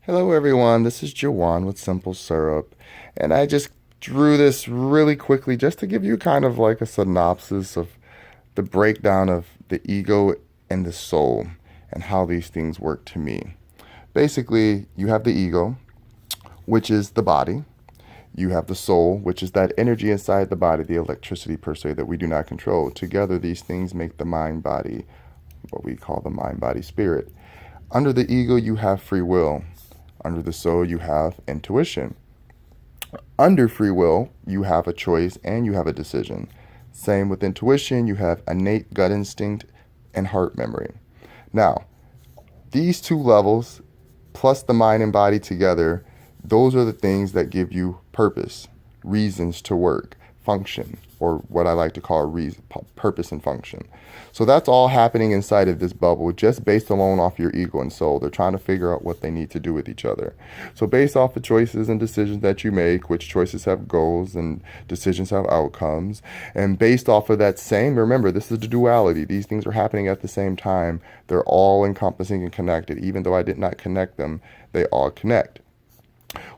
Hello, everyone. This is Jawan with Simple Syrup, and I just drew this really quickly just to give you kind of like a synopsis of the breakdown of the ego and the soul and how these things work to me. Basically, you have the ego, which is the body. You have the soul, which is that energy inside the body, the electricity per se that we do not control. Together, these things make the mind body, what we call the mind body spirit. Under the ego, you have free will. Under the soul, you have intuition. Under free will, you have a choice and you have a decision. Same with intuition, you have innate gut instinct and heart memory. Now, these two levels, plus the mind and body together, those are the things that give you purpose, reasons to work, function, or what I like to call reason, purpose and function. So that's all happening inside of this bubble, just based alone off your ego and soul. They're trying to figure out what they need to do with each other. So based off the choices and decisions that you make, which choices have goals and decisions have outcomes, and based off of that same, remember, this is the duality. These things are happening at the same time. They're all encompassing and connected. Even though I did not connect them, they all connect.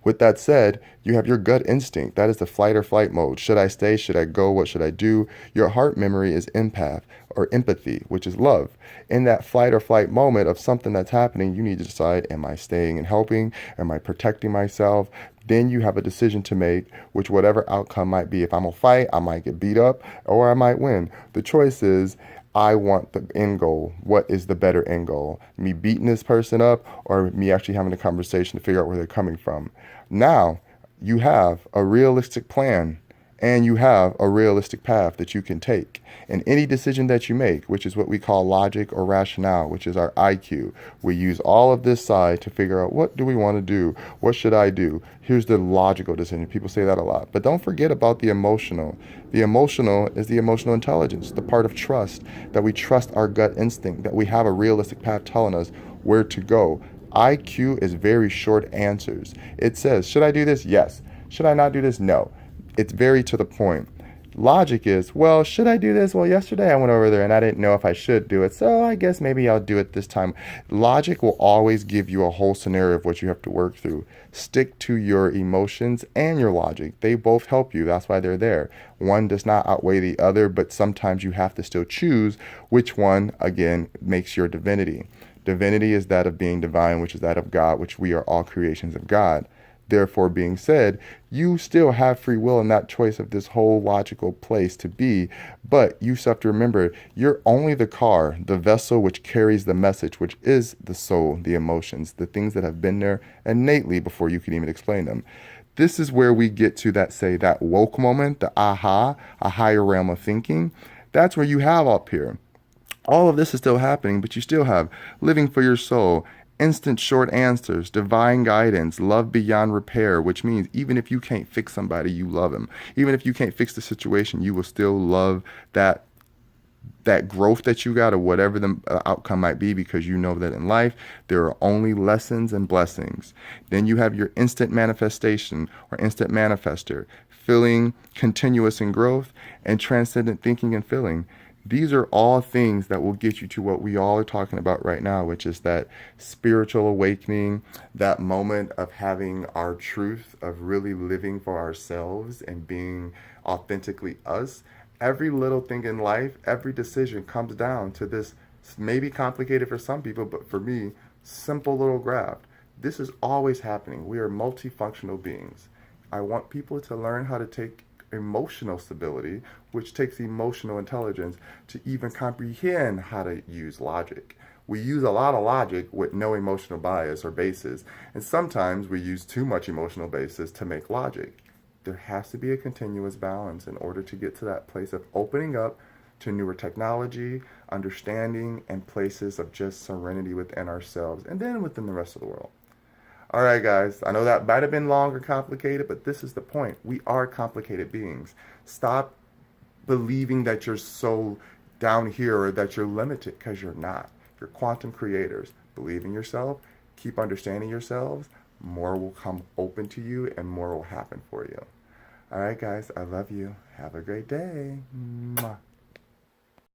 With that said, you have your gut instinct. That is the flight or flight mode. Should I stay? Should I go? What should I do? Your heart memory is empath or empathy, which is love. In that flight or flight moment of something that's happening, you need to decide, am I staying and helping? Am I protecting myself? Then you have a decision to make, which whatever outcome might be. If I'm gonna fight, I might get beat up or I might win. The choice is, I want the end goal. What is the better end goal? Me beating this person up or me actually having a conversation to figure out where they're coming from? Now you have a realistic plan and you have a realistic path that you can take. And any decision that you make, which is what we call logic or rationale, which is our IQ, we use all of this side to figure out, what do we want to do? What should I do? Here's the logical decision. People say that a lot. But don't forget about the emotional. The emotional is the emotional intelligence, the part of trust, that we trust our gut instinct, that we have a realistic path telling us where to go. IQ is very short answers. It says, should I do this? Yes. Should I not do this? No. It's very to the point. Logic is, well, should I do this? Well, yesterday I went over there and I didn't know if I should do it, so I guess maybe I'll do it this time. Logic will always give you a whole scenario of what you have to work through. Stick to your emotions and your logic. They both help you. That's why they're there. One does not outweigh the other, but sometimes you have to still choose which one, again, makes your divinity. Divinity is that of being divine, which is that of God, which we are all creations of God. Therefore, being said, you still have free will in that choice of this whole logical place to be, but you have to remember, you're only the car, the vessel which carries the message, which is the soul, the emotions, the things that have been there innately before you can even explain them. This is where we get to that, say, that woke moment, the aha, a higher realm of thinking. That's where you have up here. All of this is still happening, but you still have living for your soul, instant short answers, divine guidance, love beyond repair, which means even if you can't fix somebody, you love him. Even if you can't fix the situation, you will still love that growth that you got or whatever the outcome might be, because you know that in life there are only lessons and blessings. Then you have your instant manifestation or instant manifester, feeling continuous in growth, and transcendent thinking and feeling. These are all things that will get you to what we all are talking about right now, which is that spiritual awakening, that moment of having our truth, of really living for ourselves and being authentically us. Every little thing in life, every decision comes down to this, maybe complicated for some people, but for me, simple little graft. This is always happening. We are multifunctional beings. I want people to learn how to take emotional stability, which takes emotional intelligence to even comprehend how to use logic. We use a lot of logic with no emotional bias or basis, and sometimes we use too much emotional basis to make logic. There has to be a continuous balance in order to get to that place of opening up to newer technology, understanding, and places of just serenity within ourselves and then within the rest of the world. All right, guys, I know that might have been long or complicated, but this is the point. We are complicated beings. Stop believing that you're so down here or that you're limited, because you're not. You're quantum creators. Believe in yourself. Keep understanding yourselves. More will come open to you and more will happen for you. All right, guys, I love you. Have a great day. Mwah.